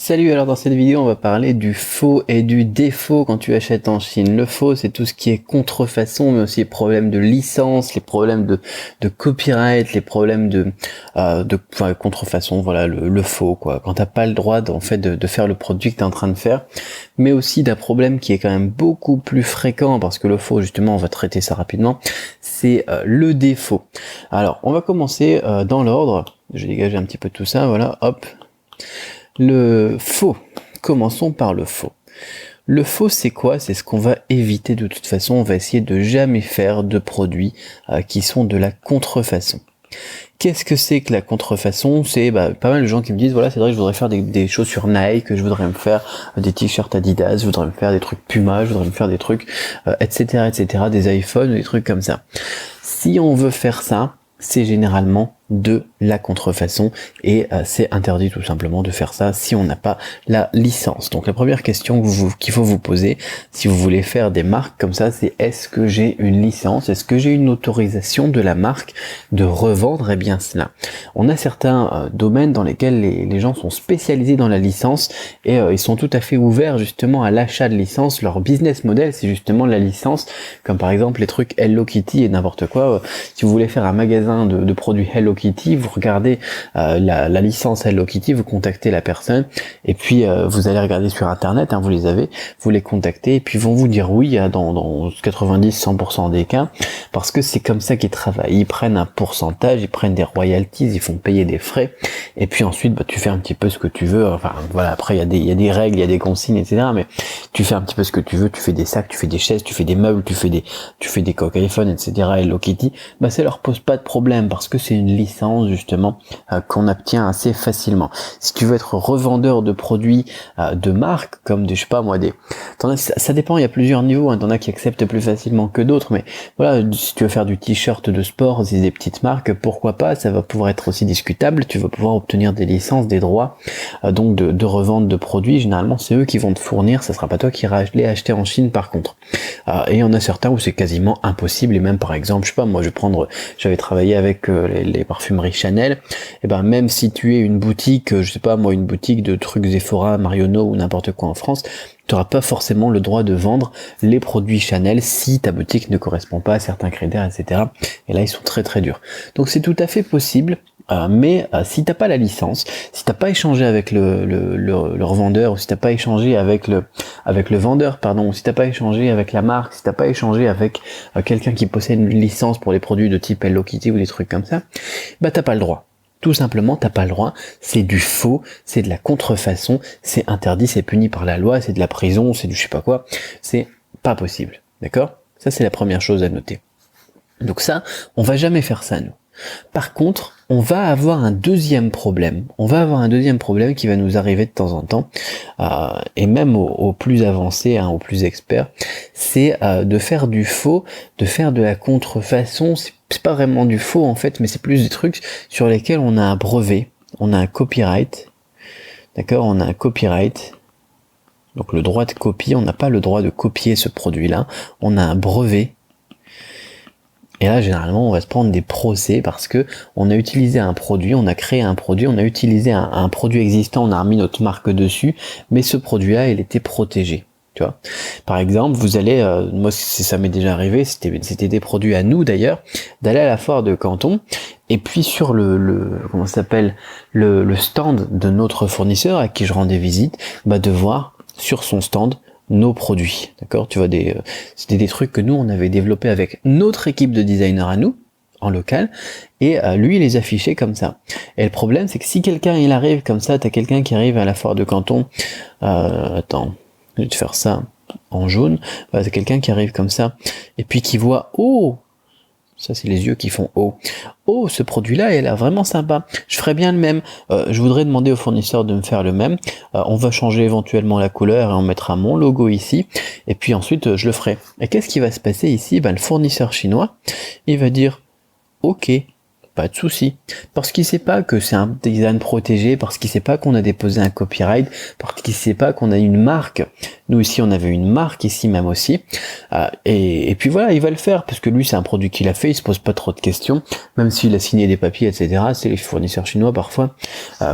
Salut, alors dans cette vidéo on va parler du faux et du défaut quand tu achètes en Chine. Le faux c'est tout ce qui est contrefaçon, mais aussi les problèmes de licence, les problèmes de copyright, les problèmes enfin, contrefaçon, voilà le faux quoi. Quand t'as pas le droit de faire le produit que t'es en train de faire, mais aussi d'un problème qui est quand même beaucoup plus fréquent, parce que le faux justement on va traiter ça rapidement, c'est le défaut. Alors on va commencer dans l'ordre, je vais dégager un petit peu tout ça, voilà, hop. Le faux. Commençons par le faux. Le faux, c'est quoi? C'est ce qu'on va éviter de toute façon. On va essayer de jamais faire de produits qui sont de la contrefaçon. Qu'est-ce que c'est que la contrefaçon? C'est pas mal de gens qui me disent, voilà, c'est vrai que je voudrais faire des chaussures Nike, je voudrais me faire des t-shirts Adidas, je voudrais me faire des trucs Puma, je voudrais me faire des trucs, etc., des iPhones, des trucs comme ça. Si on veut faire ça, c'est généralement de la contrefaçon et c'est interdit tout simplement de faire ça si on n'a pas la licence. Donc la première question qu'il faut vous poser si vous voulez faire des marques comme ça, c'est est-ce que j'ai une licence, est-ce que j'ai une autorisation de la marque de revendre? Eh bien cela. On a certains domaines dans lesquels les gens sont spécialisés dans la licence et ils sont tout à fait ouverts justement à l'achat de licence. Leur business model c'est justement la licence, comme par exemple les trucs Hello Kitty et n'importe quoi. Si vous voulez faire un magasin de produits Hello Kitty, vous regardez la licence Hello Kitty, vous contactez la personne et puis vous allez regarder sur internet, vous les avez, vous les contactez et puis ils vont vous dire oui dans 90-100% des cas, parce que c'est comme ça qu'ils travaillent. Ils prennent un pourcentage, ils prennent des royalties, ils font payer des frais et puis ensuite tu fais un petit peu ce que tu veux. Enfin voilà, après il y a des règles, il y a des consignes, etc. Mais tu fais un petit peu ce que tu veux, tu fais des sacs, tu fais des chaises, tu fais des meubles, tu fais des coques iPhone, etc. Hello Kitty, ça leur pose pas de problème parce que c'est une licence justement qu'on obtient assez facilement. Si tu veux être revendeur de produits de marque, comme des, je sais pas moi, ça dépend, il y a plusieurs niveaux, t'en as qui acceptent plus facilement que d'autres, mais voilà, si tu veux faire du t-shirt de sport, si c'est des petites marques, pourquoi pas, ça va pouvoir être aussi discutable, tu vas pouvoir obtenir des licences, des droits, donc de revente de produits, généralement c'est eux qui vont te fournir, ça sera pas toi qui iras les acheter en Chine par contre. Et il y en a certains où c'est quasiment impossible, et même par exemple, je sais pas, moi j'avais travaillé avec les parfumeries Chanel, et même si tu es une boutique, je sais pas moi, une boutique de trucs Sephora, Marionneau ou n'importe quoi en France, tu n'auras pas forcément le droit de vendre les produits Chanel si ta boutique ne correspond pas à certains critères, etc. Et là, ils sont très très durs. Donc c'est tout à fait possible, mais si t'as pas la licence, si t'as pas échangé avec le revendeur, ou si t'as pas échangé avec le vendeur, pardon, ou si t'as pas échangé avec la marque, si t'as pas échangé avec quelqu'un qui possède une licence pour les produits de type Hello Kitty ou des trucs comme ça, t'as pas le droit. Tout simplement, t'as pas le droit, c'est du faux, c'est de la contrefaçon, c'est interdit, c'est puni par la loi, c'est de la prison, c'est du je sais pas quoi, c'est pas possible, d'accord? Ça c'est la première chose à noter. Donc ça, on va jamais faire ça nous. Par contre, on va avoir un deuxième problème. On va avoir un deuxième problème qui va nous arriver de temps en temps, et même aux plus avancés, aux plus experts, c'est de faire du faux, de faire de la contrefaçon. C'est pas vraiment du faux en fait, mais c'est plus des trucs sur lesquels on a un brevet, on a un copyright, d'accord, on a un copyright. Donc le droit de copie, on n'a pas le droit de copier ce produit-là, on a un brevet. Et là, généralement, on va se prendre des procès parce que on a utilisé un produit, on a créé un produit, on a utilisé un produit existant, on a remis notre marque dessus, mais ce produit-là, il était protégé. Tu vois. Par exemple, vous allez, moi, ça m'est déjà arrivé, c'était des produits à nous d'ailleurs, d'aller à la foire de Canton, et puis sur comment ça s'appelle, le stand de notre fournisseur à qui je rendais visite, de voir sur son stand nos produits, d'accord, tu vois, c'était des trucs que nous on avait développés avec notre équipe de designers à nous en local, et lui il les affichait comme ça. Et le problème c'est que si quelqu'un il arrive comme ça, t'as quelqu'un qui arrive à la foire de Canton, attends, je vais te faire ça en jaune, t'as quelqu'un qui arrive comme ça et puis qui voit, oh, ça c'est les yeux qui font oh, ce produit-là, il a l'air vraiment sympa. Je ferais bien le même. Je voudrais demander au fournisseur de me faire le même. On va changer éventuellement la couleur et on mettra mon logo ici. Et puis ensuite, je le ferai. Et qu'est-ce qui va se passer ici? Le fournisseur chinois, il va dire, ok, pas de souci, parce qu'il sait pas que c'est un design protégé, parce qu'il sait pas qu'on a déposé un copyright, parce qu'il sait pas qu'on a une marque. Nous ici on avait une marque ici même aussi, et puis voilà, il va le faire parce que lui c'est un produit qu'il a fait, il se pose pas trop de questions, même s'il a signé des papiers, etc. C'est les fournisseurs chinois parfois,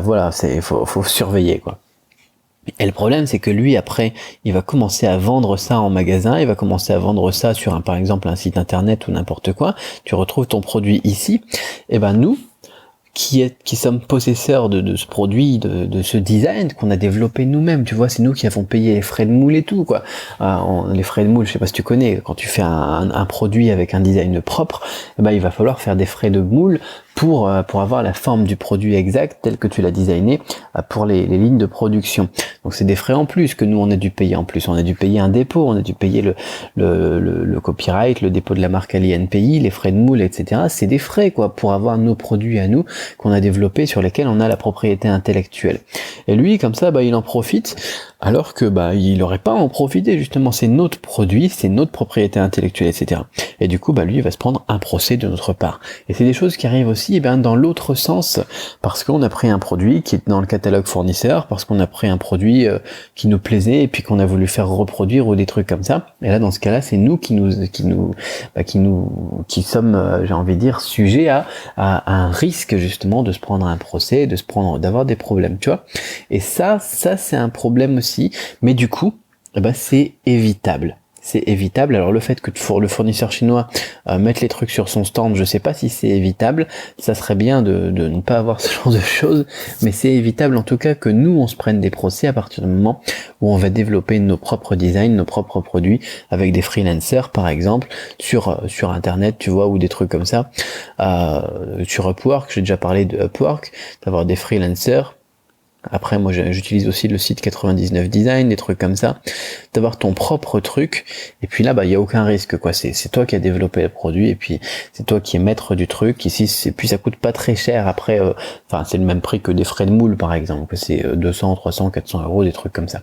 voilà, faut surveiller quoi. Et le problème, c'est que lui, après, il va commencer à vendre ça en magasin, il va commencer à vendre ça sur par exemple, un site internet ou n'importe quoi. Tu retrouves ton produit ici. Et ben, nous, qui sommes possesseurs de ce produit, de ce design qu'on a développé nous-mêmes, tu vois, c'est nous qui avons payé les frais de moule et tout, quoi. Les frais de moule, je sais pas si tu connais, quand tu fais un produit avec un design propre, eh ben, il va falloir faire des frais de moule pour avoir la forme du produit exact tel que tu l'as designé pour les lignes de production. Donc c'est des frais en plus que nous on a dû payer en plus. On a dû payer un dépôt, on a dû payer le copyright, le dépôt de la marque à l'INPI, les frais de moule, etc. C'est des frais quoi pour avoir nos produits à nous qu'on a développés sur lesquels on a la propriété intellectuelle. Et lui comme ça il en profite alors que il aurait pas à en profiter justement. C'est notre produit, c'est notre propriété intellectuelle, etc. Et du coup lui il va se prendre un procès de notre part. Et c'est des choses qui arrivent aussi dans l'autre sens, parce qu'on a pris un produit qui est dans le catalogue fournisseur, parce qu'on a pris un produit qui nous plaisait et puis qu'on a voulu faire reproduire ou des trucs comme ça. Et là dans ce cas-là c'est nous qui sommes j'ai envie de dire sujets à un risque justement de se prendre un procès, d'avoir des problèmes, tu vois. Et ça c'est un problème aussi, mais du coup c'est évitable. C'est évitable. Alors le fait que le fournisseur chinois mette les trucs sur son stand, je sais pas si c'est évitable. Ça serait bien de ne pas avoir ce genre de choses, mais c'est évitable en tout cas que nous on se prenne des procès à partir du moment où on va développer nos propres designs, nos propres produits avec des freelancers par exemple sur internet, tu vois, ou des trucs comme ça. Sur Upwork, j'ai déjà parlé de Upwork, d'avoir des freelancers. Après, moi, j'utilise aussi le site 99 Design, des trucs comme ça, d'avoir ton propre truc. Et puis là, il y a aucun risque, quoi. C'est toi qui as développé le produit, et puis c'est toi qui es maître du truc. Ici, puis ça coûte pas très cher. Après, c'est le même prix que des frais de moule, par exemple. C'est 200, 300, 400 euros, des trucs comme ça.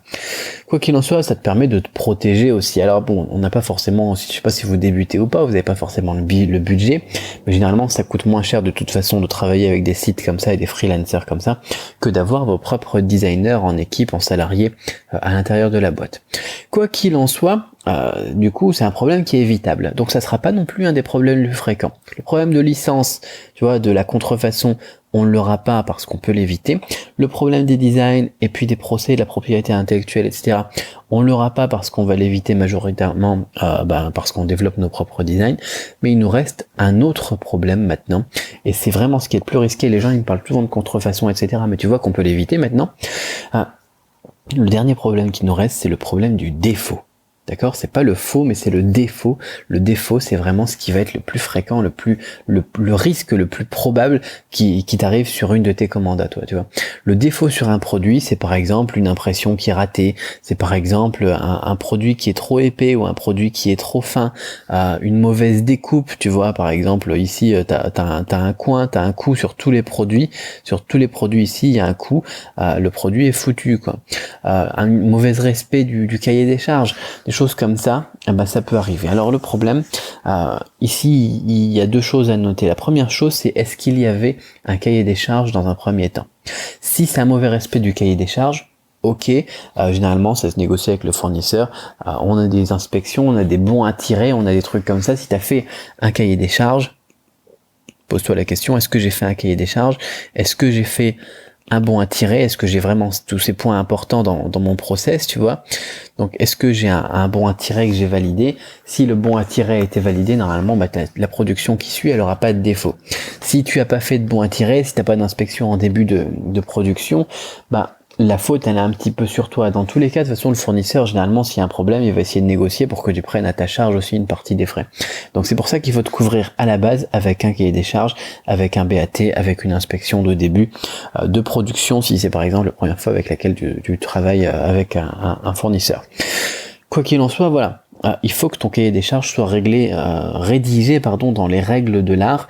Quoi qu'il en soit, ça te permet de te protéger aussi. Alors bon, on n'a pas forcément, je sais pas si vous débutez ou pas, vous n'avez pas forcément le budget, mais généralement, ça coûte moins cher de toute façon de travailler avec des sites comme ça et des freelancers comme ça que d'avoir vos propres designers en équipe, en salarié à l'intérieur de la boîte. Quoi qu'il en soit, du coup, c'est un problème qui est évitable. Donc ça sera pas non plus un des problèmes les plus fréquents. Le problème de licence, tu vois, de la contrefaçon, on ne l'aura pas parce qu'on peut l'éviter. Le problème des designs et puis des procès, de la propriété intellectuelle, etc. On ne l'aura pas parce qu'on va l'éviter majoritairement parce qu'on développe nos propres designs. Mais il nous reste un autre problème maintenant. Et c'est vraiment ce qui est le plus risqué. Les gens, ils me parlent souvent de contrefaçon, etc. Mais tu vois qu'on peut l'éviter maintenant. Le dernier problème qui nous reste, c'est le problème du défaut. D'accord, c'est pas le faux, mais c'est le défaut. Le défaut, c'est vraiment ce qui va être le plus fréquent, le risque le plus probable qui t'arrive sur une de tes commandes à toi, tu vois. Le défaut sur un produit, c'est par exemple une impression qui est ratée, c'est par exemple un produit qui est trop épais ou un produit qui est trop fin, une mauvaise découpe, tu vois. Par exemple, ici, t'as un coin, t'as un coup sur tous les produits. Sur tous les produits ici, il y a un coup. Le produit est foutu, quoi. Un mauvais respect du cahier des charges. Choses comme ça, ça peut arriver. Alors le problème, ici, il y a deux choses à noter. La première chose, c'est est-ce qu'il y avait un cahier des charges dans un premier temps. Si c'est un mauvais respect du cahier des charges, ok, généralement ça se négocie avec le fournisseur, on a des inspections, on a des bons à tirer, on a des trucs comme ça. Si tu as fait un cahier des charges, pose-toi la question, est-ce que j'ai fait un cahier des charges? Est-ce que j'ai fait un bon à tirer? Est-ce que j'ai vraiment tous ces points importants dans mon process, tu vois? Donc, est-ce que j'ai un bon à tirer que j'ai validé? Si le bon à tirer a été validé, normalement, la production qui suit, elle aura pas de défaut. Si tu as pas fait de bon à tirer, si t'as pas d'inspection en début de production, la faute, elle est un petit peu sur toi. Dans tous les cas, de toute façon, le fournisseur, généralement, s'il y a un problème, il va essayer de négocier pour que tu prennes à ta charge aussi une partie des frais. Donc, c'est pour ça qu'il faut te couvrir à la base avec un cahier des charges, avec un BAT, avec une inspection de début de production, si c'est par exemple la première fois avec laquelle tu travailles avec un fournisseur. Quoi qu'il en soit, voilà. Il faut que ton cahier des charges soit rédigé dans les règles de l'art.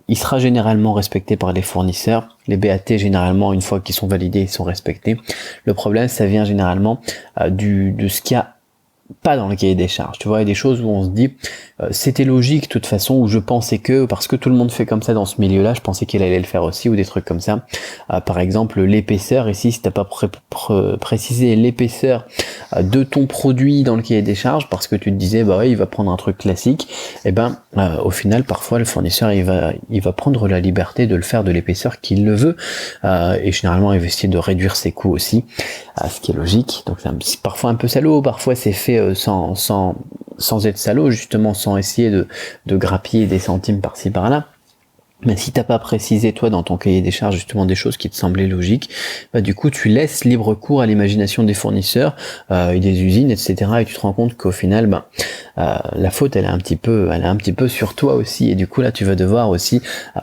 Il sera généralement respecté par les fournisseurs. Les BAT, généralement, une fois qu'ils sont validés, ils sont respectés. Le problème, ça vient généralement de ce qu'il y a pas dans le cahier des charges, tu vois, il y a des choses où on se dit c'était logique de toute façon, où je pensais que, parce que tout le monde fait comme ça dans ce milieu-là, je pensais qu'elle allait le faire aussi, ou des trucs comme ça. Par exemple, l'épaisseur, ici, si t'as pas précisé l'épaisseur de ton produit dans le cahier des charges, parce que tu te disais, il va prendre un truc classique, au final, parfois, le fournisseur, il va prendre la liberté de le faire de l'épaisseur qu'il le veut, et généralement, il va essayer de réduire ses coûts aussi. ce qui est logique. Donc c'est parfois un peu salaud, parfois c'est fait sans être salaud, justement sans essayer de grappiller des centimes par-ci par-là. Mais si t'as pas précisé toi dans ton cahier des charges justement des choses qui te semblaient logiques, bah du coup tu laisses libre cours à l'imagination des fournisseurs et des usines, etc. Et tu te rends compte qu'au final, la faute elle est un petit peu sur toi aussi. Et du coup là tu vas devoir aussi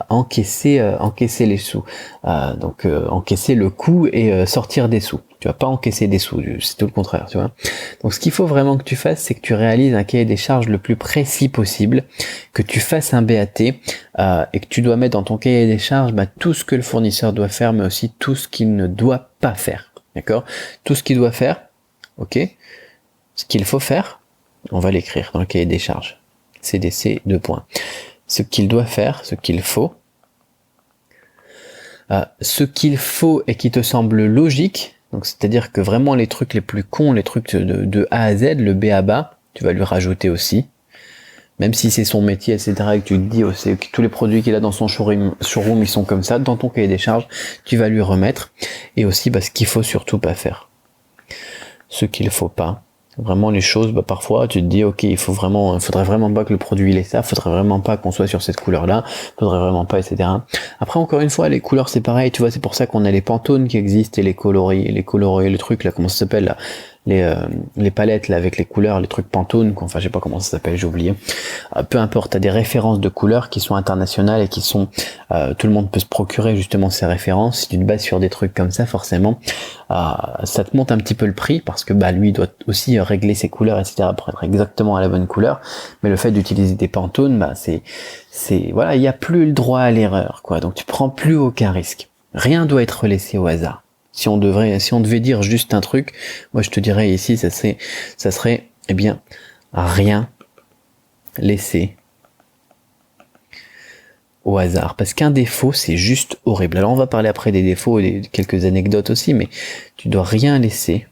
encaisser les sous, donc encaisser le coût et sortir des sous. Tu vas pas encaisser des sous, c'est tout le contraire, tu vois. Donc ce qu'il faut vraiment que tu fasses, c'est que tu réalises un cahier des charges le plus précis possible, que tu fasses un BAT et que tu dois mettre dans ton cahier des charges tout ce que le fournisseur doit faire, mais aussi tout ce qu'il ne doit pas faire. D'accord? Tout ce qu'il doit faire, ok? Ce qu'il faut faire, on va l'écrire dans le cahier des charges. CDC, 2 points. Ce qu'il doit faire, ce qu'il faut. Ce qu'il faut et qui te semble logique. Donc c'est-à-dire que vraiment les trucs les plus cons, les trucs de A à Z, le B à bas, tu vas lui rajouter aussi. Même si c'est son métier, etc., et que tu te dis aussi que tous les produits qu'il a dans son showroom, ils sont comme ça, dans ton cahier des charges, tu vas lui remettre. Et aussi ce qu'il faut surtout pas faire. Ce qu'il faut pas. Vraiment les choses, parfois tu te dis ok, il faudrait vraiment pas que le produit il ait ça, faudrait vraiment pas qu'on soit sur cette couleur là, faudrait vraiment pas, etc. Après encore une fois les couleurs c'est pareil, tu vois, c'est pour ça qu'on a les Pantone qui existent et les coloris, le truc là, comment ça s'appelle là, les palettes là avec les couleurs, les trucs Pantone, enfin je sais pas comment ça s'appelle, j'ai oublié. Peu importe, t'as des références de couleurs qui sont internationales et qui sont tout le monde peut se procurer justement ces références. Si tu te bases sur des trucs comme ça, forcément ça te monte un petit peu le prix parce que lui doit aussi régler ses couleurs, etc. pour être exactement à la bonne couleur. Mais le fait d'utiliser des Pantone, c'est voilà, il y a plus le droit à l'erreur, quoi. Donc tu prends plus aucun risque. Rien doit être laissé au hasard. Si on devait dire juste un truc, moi je te dirais ici, ça serait, rien laisser au hasard. Parce qu'un défaut, c'est juste horrible. Alors on va parler après des défauts et quelques anecdotes aussi, mais tu dois rien laisser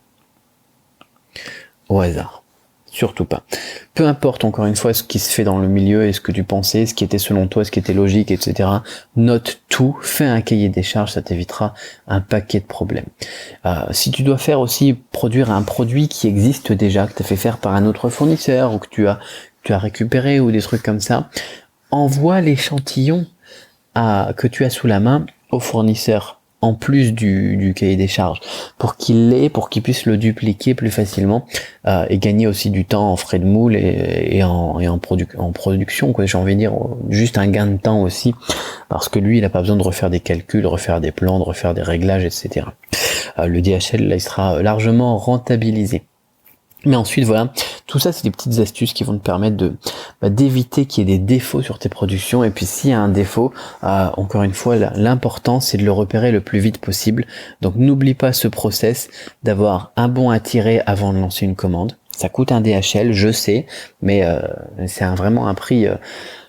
au hasard. Surtout pas. Peu importe encore une fois ce qui se fait dans le milieu et ce que tu pensais, ce qui était selon toi, ce qui était logique, etc. Note tout, fais un cahier des charges, ça t'évitera un paquet de problèmes. Si tu dois produire un produit qui existe déjà, que tu as fait faire par un autre fournisseur ou que tu as récupéré ou des trucs comme ça, envoie l'échantillon que tu as sous la main au fournisseur en plus du cahier des charges pour qu'il puisse le dupliquer plus facilement et gagner aussi du temps en frais de moule et en production, quoi. J'ai envie de dire juste un gain de temps aussi parce que lui il n'a pas besoin de refaire des calculs, refaire des plans, de refaire des réglages, etc. Le DHL là il sera largement rentabilisé. Mais ensuite, voilà, tout ça, c'est des petites astuces qui vont te permettre d'éviter qu'il y ait des défauts sur tes productions. Et puis, s'il y a un défaut, encore une fois, l'important, c'est de le repérer le plus vite possible. Donc, n'oublie pas ce process d'avoir un bon à tirer avant de lancer une commande. Ça coûte un DHL, je sais, mais c'est vraiment un prix...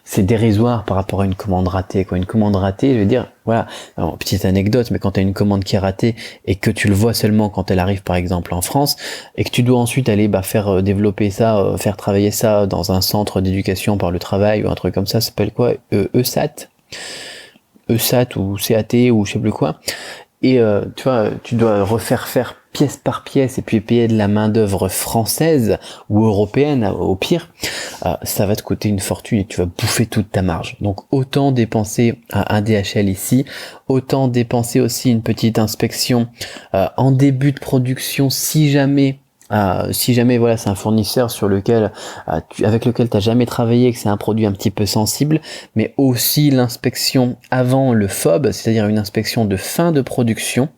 c'est dérisoire par rapport à une commande ratée, quoi. Une commande ratée, je veux dire, voilà. Alors, petite anecdote, mais quand tu as une commande qui est ratée et que tu le vois seulement quand elle arrive, par exemple, en France, et que tu dois ensuite aller faire développer ça, faire travailler ça dans un centre d'éducation par le travail ou un truc comme ça s'appelle quoi? ESAT ou CAT ou je sais plus quoi. Et tu vois, tu dois refaire faire pièce par pièce et puis payer de la main d'œuvre française ou européenne au pire, ça va te coûter une fortune et tu vas bouffer toute ta marge. Donc autant dépenser un DHL ici, autant dépenser aussi une petite inspection en début de production si jamais voilà, c'est un fournisseur avec lequel tu n'as jamais travaillé, que c'est un produit un petit peu sensible, mais aussi l'inspection avant le FOB, c'est-à-dire une inspection de fin de production.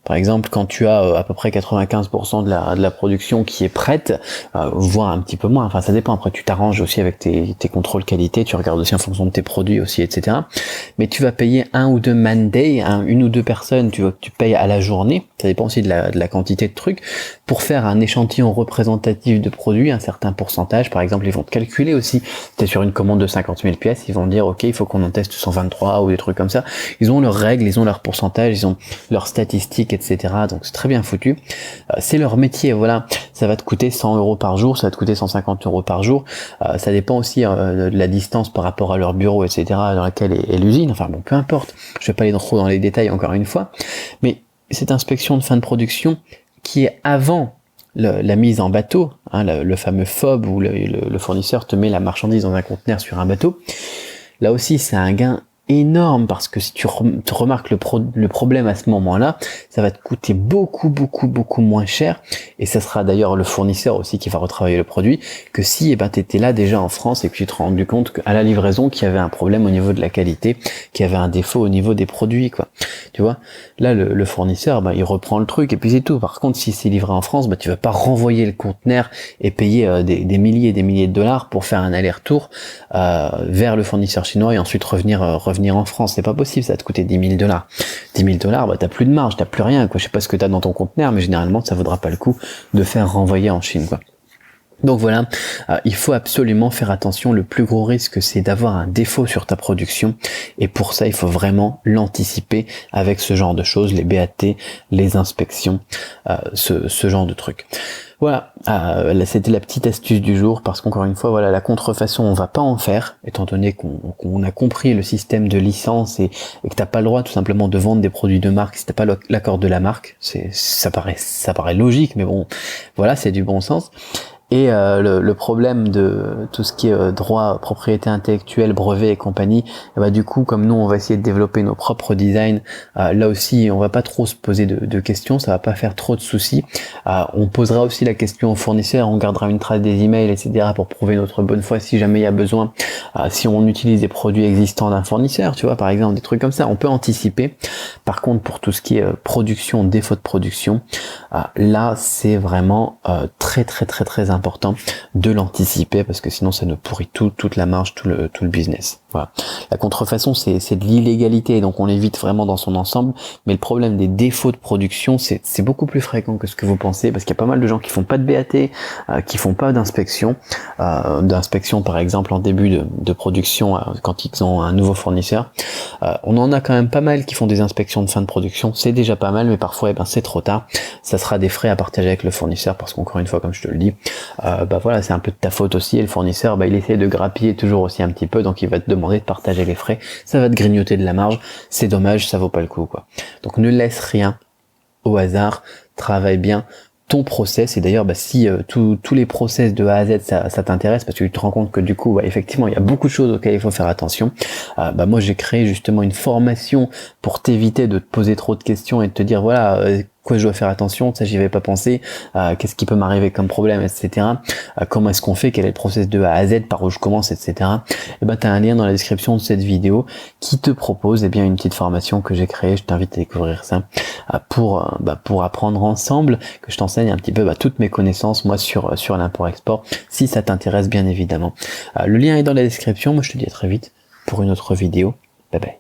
Par exemple, quand tu as à peu près 95% de la production qui est prête, voire un petit peu moins, enfin ça dépend, après tu t'arranges aussi avec tes contrôles qualité, tu regardes aussi en fonction de tes produits aussi, etc. Mais tu vas payer un ou deux man day, une ou deux personnes, tu payes à la journée, ça dépend aussi de la quantité de trucs, pour faire un échantillon représentatif de produits, un certain pourcentage. Par exemple, ils vont te calculer aussi, t'es sur une commande de 50 000 pièces, ils vont dire ok, il faut qu'on en teste 123 ou des trucs comme ça. Ils ont leurs règles, ils ont leurs pourcentages, ils ont leurs statistiques, etc. Donc c'est très bien foutu. C'est leur métier, voilà. Ça va te coûter 100 € par jour, ça va te coûter 150 € par jour. Ça dépend aussi de la distance par rapport à leur bureau, etc. dans laquelle est l'usine. Enfin bon, peu importe. Je vais pas aller trop dans les détails encore une fois. Mais cette inspection de fin de production qui est avant la mise en bateau, hein, le fameux FOB où le fournisseur te met la marchandise dans un conteneur sur un bateau, là aussi c'est un gain énorme parce que si tu remarques le problème à ce moment-là, ça va te coûter beaucoup moins cher, et ça sera d'ailleurs le fournisseur aussi qui va retravailler le produit, que si tu étais là déjà en France et que tu te rendu compte qu'à la livraison qu'il y avait un problème au niveau de la qualité, qu'il y avait un défaut au niveau des produits, quoi. Tu vois, là le fournisseur il reprend le truc et puis c'est tout. Par contre, si c'est livré en France, tu vas pas renvoyer le conteneur et payer des milliers et des milliers de dollars pour faire un aller-retour vers le fournisseur chinois et ensuite revenir en France. C'est pas possible, ça va te coûter 10 000 dollars. 10 000 dollars, t'as plus de marge, t'as plus rien, quoi. Je sais pas ce que t'as dans ton conteneur, mais généralement, ça vaudra pas le coup de faire renvoyer en Chine, quoi. Donc voilà, il faut absolument faire attention. Le plus gros risque, c'est d'avoir un défaut sur ta production, et pour ça, il faut vraiment l'anticiper avec ce genre de choses, les BAT, les inspections, ce genre de trucs. Voilà, c'était la petite astuce du jour, parce qu'encore une fois, voilà, la contrefaçon, on va pas en faire, étant donné qu'on a compris le système de licence et que t'as pas le droit tout simplement de vendre des produits de marque si t'as pas l'accord de la marque. Ça paraît logique, mais bon, voilà, c'est du bon sens. Et le problème de tout ce qui est droit, propriété intellectuelle, brevet et compagnie, du coup, comme nous on va essayer de développer nos propres designs, là aussi on va pas trop se poser de questions, ça va pas faire trop de soucis. On posera aussi la question au fournisseur, on gardera une trace des emails, etc. pour prouver notre bonne foi si jamais il y a besoin. Si on utilise des produits existants d'un fournisseur, tu vois, par exemple, des trucs comme ça, on peut anticiper. Par contre, pour tout ce qui est production, défaut de production, là c'est vraiment très important de l'anticiper, parce que sinon ça nous pourrit toute la marge, tout le business. Voilà. La contrefaçon, c'est de l'illégalité, donc on l'évite vraiment dans son ensemble, mais le problème des défauts de production, c'est beaucoup plus fréquent que ce que vous pensez, parce qu'il y a pas mal de gens qui font pas de BAT, qui font pas d'inspection, par exemple en début de production, quand ils ont un nouveau fournisseur. On en a quand même pas mal qui font des inspections de fin de production, c'est déjà pas mal, mais parfois c'est trop tard. Ça sera des frais à partager avec le fournisseur, parce qu'encore une fois, comme je te le dis, voilà, c'est un peu de ta faute aussi, et le fournisseur, il essaie de grappiller toujours aussi un petit peu, donc il va te demander de partager les frais, ça va te grignoter de la marge, c'est dommage, ça vaut pas le coup, quoi. Donc ne laisse rien au hasard, travaille bien ton process, et d'ailleurs si tous les process de A à Z ça t'intéresse, parce que tu te rends compte que du coup effectivement il y a beaucoup de choses auxquelles il faut faire attention, moi j'ai créé justement une formation pour t'éviter de te poser trop de questions et de te dire voilà quoi je dois faire attention, ça j'y avais pas pensé, qu'est-ce qui peut m'arriver comme problème, etc. Comment est-ce qu'on fait, quel est le process de A à Z, par où je commence, etc. Et t'as un lien dans la description de cette vidéo qui te propose une petite formation que j'ai créée, je t'invite à découvrir ça, pour apprendre ensemble, que je t'enseigne un petit peu toutes mes connaissances moi sur l'import-export, si ça t'intéresse bien évidemment. Le lien est dans la description, moi je te dis à très vite pour une autre vidéo, bye bye.